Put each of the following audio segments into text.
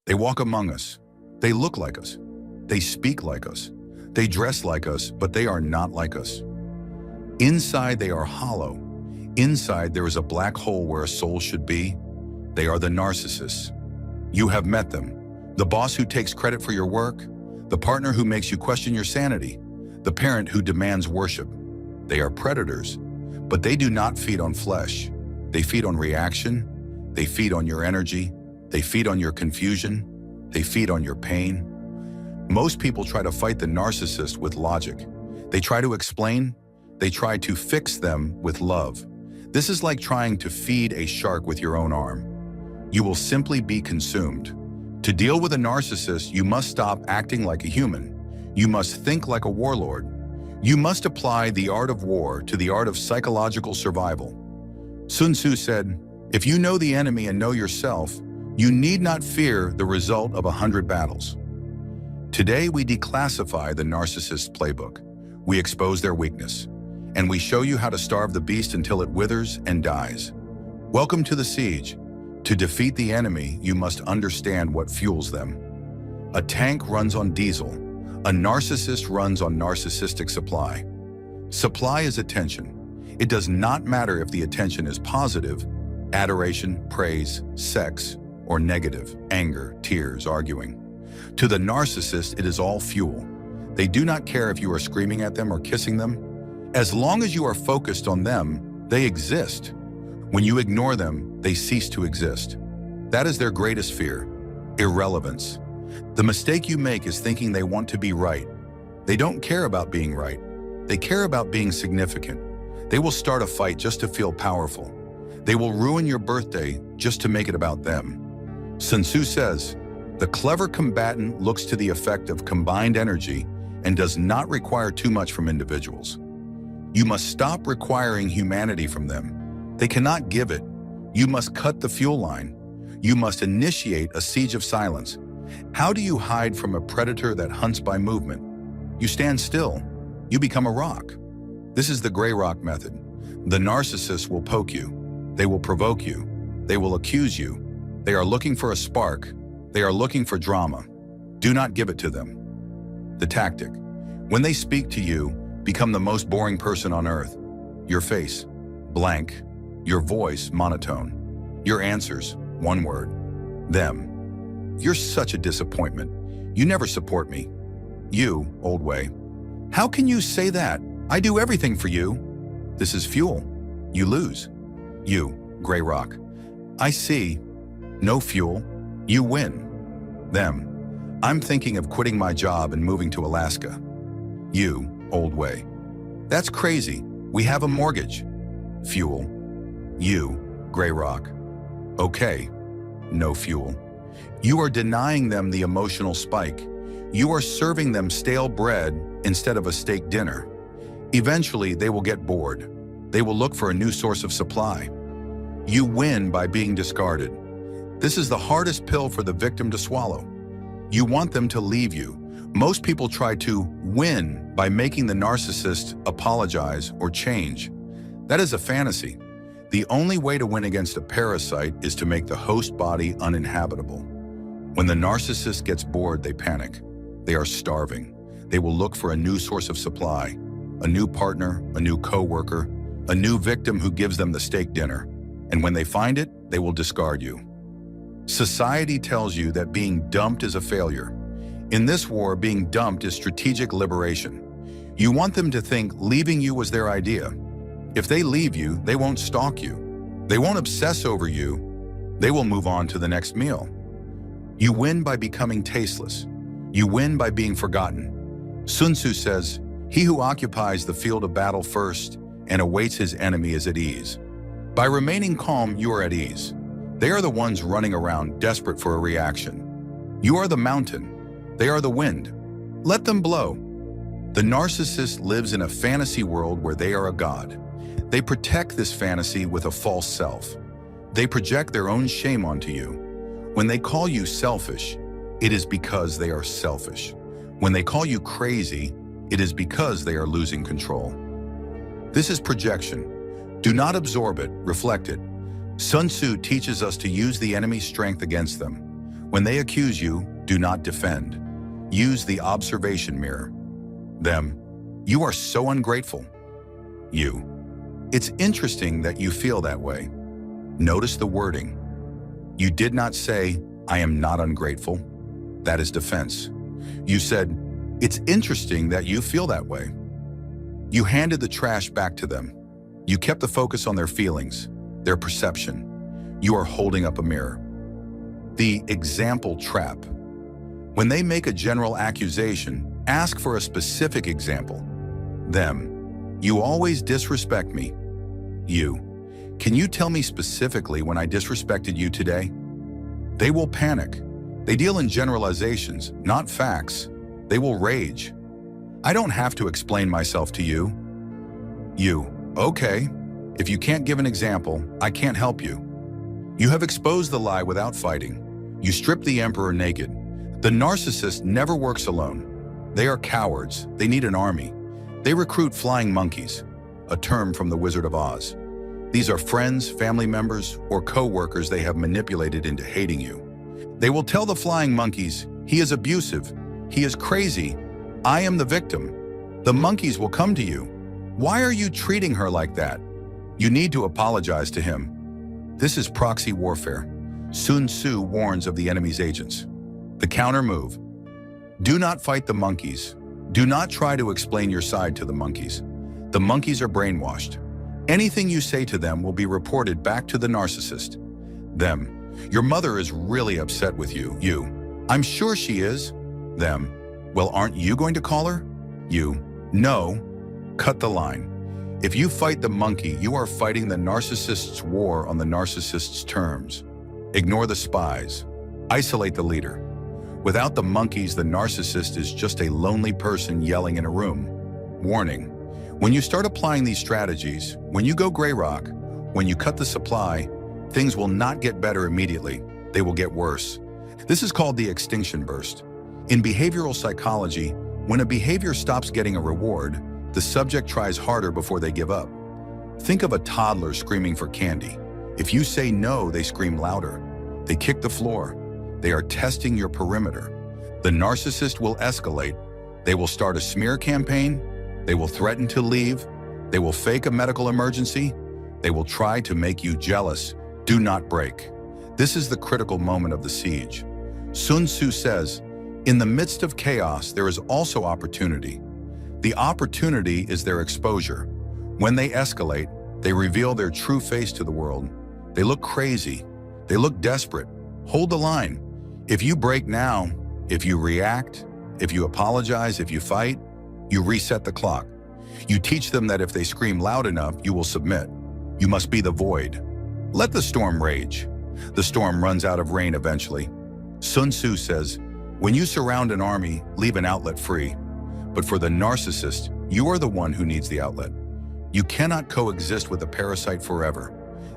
They walk among us. They look like us. They speak like us. They dress like us, but they are not like us. Inside, they are hollow. Inside, there is a black hole where a soul should be. They are the narcissists. You have met them. The boss who takes credit for your work, the partner who makes you question your sanity, the parent who demands worship. They are predators, but they do not feed on flesh. They feed on reaction. They feed on your energy. They feed on your confusion. They feed on your pain. Most people try to fight the narcissist with logic. They try to explain. They try to fix them with love. This is like trying to feed a shark with your own arm. You will simply be consumed. To deal with a narcissist, you must stop acting like a human. You must think like a warlord. You must apply the art of war to the art of psychological survival. Sun Tzu said, "If you know the enemy and know yourself, you need not fear the result of 100 battles." Today, we declassify the narcissist playbook. We expose their weakness, and we show you how to starve the beast until it withers and dies. Welcome to the siege. To defeat the enemy, you must understand what fuels them. A tank runs on diesel. A narcissist runs on narcissistic supply. Supply is attention. It does not matter if the attention is positive, adoration, praise, sex, or negative, anger, tears, arguing. To the narcissist, it is all fuel. They do not care if you are screaming at them or kissing them. As long as you are focused on them, they exist. When you ignore them, they cease to exist. That is their greatest fear, irrelevance. The mistake you make is thinking they want to be right. They don't care about being right. They care about being significant. They will start a fight just to feel powerful. They will ruin your birthday just to make it about them. Sun Tzu says, "The clever combatant looks to the effect of combined energy and does not require too much from individuals." You must stop requiring humanity from them. They cannot give it. You must cut the fuel line. You must initiate a siege of silence. How do you hide from a predator that hunts by movement? You stand still. You become a rock. This is the gray rock method. The narcissist will poke you. They will provoke you. They will accuse you. They are looking for a spark. They are looking for drama. Do not give it to them. The tactic. When they speak to you, become the most boring person on earth. Your face, blank. Your voice, monotone. Your answers, one word. Them. You're such a disappointment. You never support me. You, old way. How can you say that? I do everything for you. This is fuel. You lose. You, gray rock. I see. No fuel. You win. Them. I'm thinking of quitting my job and moving to Alaska. You, old way. That's crazy. We have a mortgage. Fuel. You, gray rock. Okay. No fuel. You are denying them the emotional spike. You are serving them stale bread instead of a steak dinner. Eventually, they will get bored. They will look for a new source of supply. You win by being discarded. This is the hardest pill for the victim to swallow. You want them to leave you. Most people try to win by making the narcissist apologize or change. That is a fantasy. The only way to win against a parasite is to make the host body uninhabitable. When the narcissist gets bored, they panic. They are starving. They will look for a new source of supply, a new partner, a new coworker, a new victim who gives them the steak dinner. And when they find it, they will discard you. Society tells you that being dumped is a failure. In this war, being dumped is strategic liberation. You want them to think leaving you was their idea. If they leave you, they won't stalk you. They won't obsess over you. They will move on to the next meal. You win by becoming tasteless. You win by being forgotten. Sun Tzu says, "He who occupies the field of battle first and awaits his enemy is at ease." By remaining calm, you are at ease. They are the ones running around desperate for a reaction. You are the mountain. They are the wind. Let them blow. The narcissist lives in a fantasy world where they are a god. They protect this fantasy with a false self. They project their own shame onto you. When they call you selfish, it is because they are selfish. When they call you crazy, it is because they are losing control. This is projection. Do not absorb it, reflect it. Sun Tzu teaches us to use the enemy's strength against them. When they accuse you, do not defend. Use the observation mirror. Them, you are so ungrateful. You, it's interesting that you feel that way. Notice the wording. You did not say, I am not ungrateful. That is defense. You said, it's interesting that you feel that way. You handed the trash back to them. You kept the focus on their feelings, their perception. You are holding up a mirror. The example trap. When they make a general accusation, ask for a specific example. Them, you always disrespect me. You, can you tell me specifically when I disrespected you today? They will panic. They deal in generalizations, not facts. They will rage. I don't have to explain myself to you. You, okay. If you can't give an example, I can't help you. You have exposed the lie without fighting. You stripped the emperor naked. The narcissist never works alone. They are cowards. They need an army. They recruit flying monkeys, a term from the Wizard of Oz. These are friends, family members, or co-workers they have manipulated into hating you. They will tell the flying monkeys, he is abusive, he is crazy, I am the victim. The monkeys will come to you. Why are you treating her like that? You need to apologize to him. This is proxy warfare. Sun Tzu warns of the enemy's agents. The counter move. Do not fight the monkeys. Do not try to explain your side to the monkeys. The monkeys are brainwashed. Anything you say to them will be reported back to the narcissist. Them, your mother is really upset with you. You, I'm sure she is. Them, well, aren't you going to call her? You, no. Cut the line. If you fight the monkey, you are fighting the narcissist's war on the narcissist's terms. Ignore the spies. Isolate the leader. Without the monkeys, the narcissist is just a lonely person yelling in a room. Warning. When you start applying these strategies, when you go gray rock, when you cut the supply, things will not get better immediately. They will get worse. This is called the Extinction Burst. In behavioral psychology, when a behavior stops getting a reward, the subject tries harder before they give up. Think of a toddler screaming for candy. If you say no, they scream louder. They kick the floor. They are testing your perimeter. The narcissist will escalate. They will start a smear campaign. They will threaten to leave. They will fake a medical emergency. They will try to make you jealous. Do not break. This is the critical moment of the siege. Sun Tzu says, in the midst of chaos, there is also opportunity. The opportunity is their exposure. When they escalate, they reveal their true face to the world. They look crazy. They look desperate. Hold the line. If you break now, if you react, if you apologize, if you fight, you reset the clock. You teach them that if they scream loud enough, you will submit. You must be the void. Let the storm rage. The storm runs out of rain eventually. Sun Tzu says, when you surround an army, leave an outlet free. But for the narcissist, you are the one who needs the outlet. You cannot coexist with a parasite forever.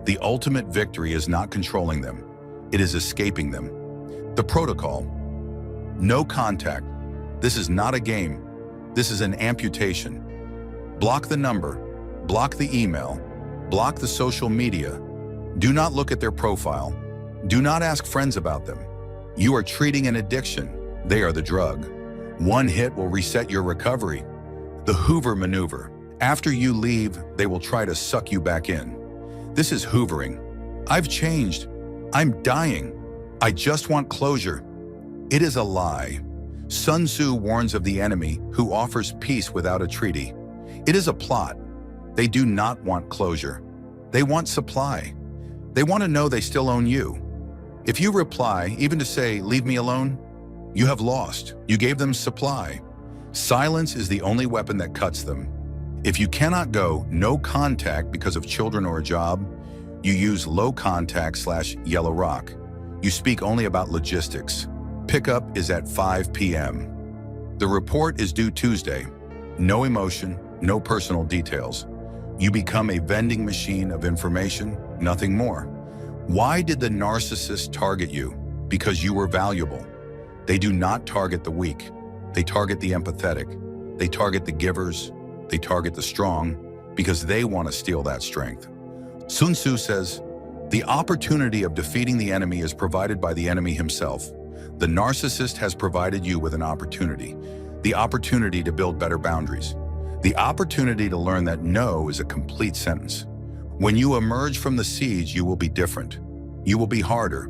The ultimate victory is not controlling them. It is escaping them. The protocol. No contact. This is not a game. This is an amputation. Block the number. Block the email. Block the social media. Do not look at their profile. Do not ask friends about them. You are treating an addiction. They are the drug. One hit will reset your recovery. The Hoover maneuver. After you leave, they will try to suck you back in. This is hoovering. I've changed. I'm dying. I just want closure. It is a lie. Sun Tzu warns of the enemy who offers peace without a treaty. It is a plot. They do not want closure. They want supply. They want to know they still own you. If you reply, even to say, leave me alone, you have lost. You gave them supply. Silence is the only weapon that cuts them. If you cannot go no contact because of children or a job, you use low contact / yellow rock. You speak only about logistics. Pickup is at 5 p.m. The report is due Tuesday. No emotion, no personal details. You become a vending machine of information, nothing more. Why did the narcissist target you? Because you were valuable. They do not target the weak. They target the empathetic. They target the givers. They target the strong because they want to steal that strength. Sun Tzu says, the opportunity of defeating the enemy is provided by the enemy himself. The narcissist has provided you with an opportunity, the opportunity to build better boundaries, the opportunity to learn that no is a complete sentence. When you emerge from the siege, you will be different. You will be harder.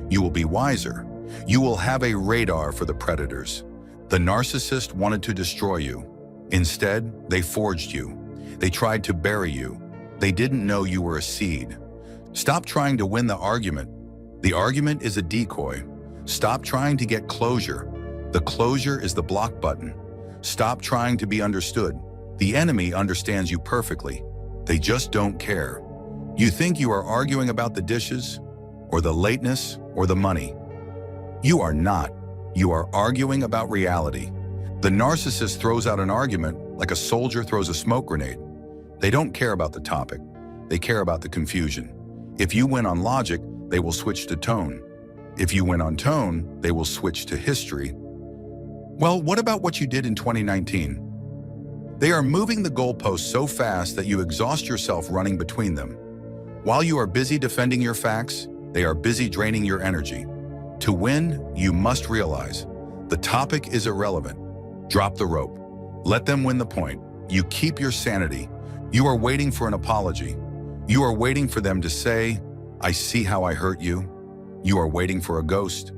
You will be wiser. You will have a radar for the predators. The narcissist wanted to destroy you. Instead, they forged you. They tried to bury you. They didn't know you were a seed. Stop trying to win the argument. The argument is a decoy. Stop trying to get closure. The closure is the block button. Stop trying to be understood. The enemy understands you perfectly. They just don't care. You think you are arguing about the dishes, or the lateness, or the money. You are not. You are arguing about reality. The narcissist throws out an argument like a soldier throws a smoke grenade. They don't care about the topic. They care about the confusion. If you win on logic, they will switch to tone. If you win on tone, they will switch to history. Well, what about what you did in 2019? They are moving the goalposts so fast that you exhaust yourself running between them. While you are busy defending your facts, they are busy draining your energy. To win, you must realize the topic is irrelevant. Drop the rope. Let them win the point. You keep your sanity. You are waiting for an apology. You are waiting for them to say, "I see how I hurt you." You are waiting for a ghost.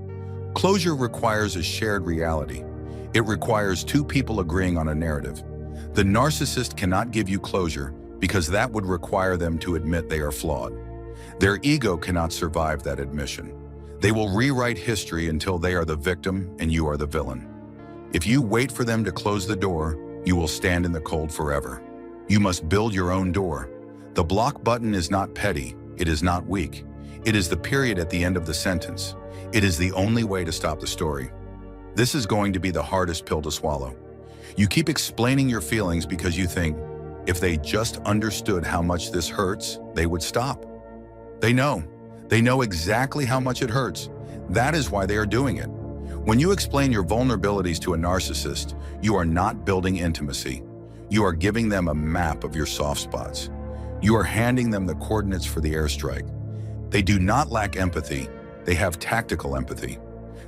Closure requires a shared reality. It requires two people agreeing on a narrative. The narcissist cannot give you closure because that would require them to admit they are flawed. Their ego cannot survive that admission. They will rewrite history until they are the victim and you are the villain. If you wait for them to close the door, you will stand in the cold forever. You must build your own door. The block button is not petty. It is not weak. It is the period at the end of the sentence. It is the only way to stop the story. This is going to be the hardest pill to swallow. You keep explaining your feelings because you think, if they just understood how much this hurts, they would stop. They know. They know exactly how much it hurts. That is why they are doing it. When you explain your vulnerabilities to a narcissist, you are not building intimacy. You are giving them a map of your soft spots. You are handing them the coordinates for the airstrike. They do not lack empathy. They have tactical empathy.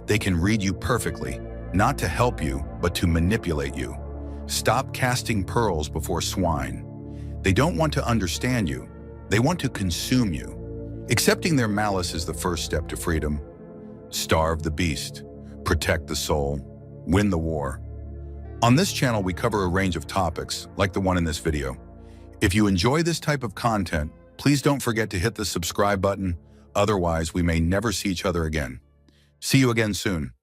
They can read you perfectly, not to help you, but to manipulate you. Stop casting pearls before swine. They don't want to understand you. They want to consume you. Accepting their malice is the first step to freedom. Starve the beast. Protect the soul. Win the war. On this channel, we cover a range of topics, like the one in this video. If you enjoy this type of content, please don't forget to hit the subscribe button. Otherwise, we may never see each other again. See you again soon.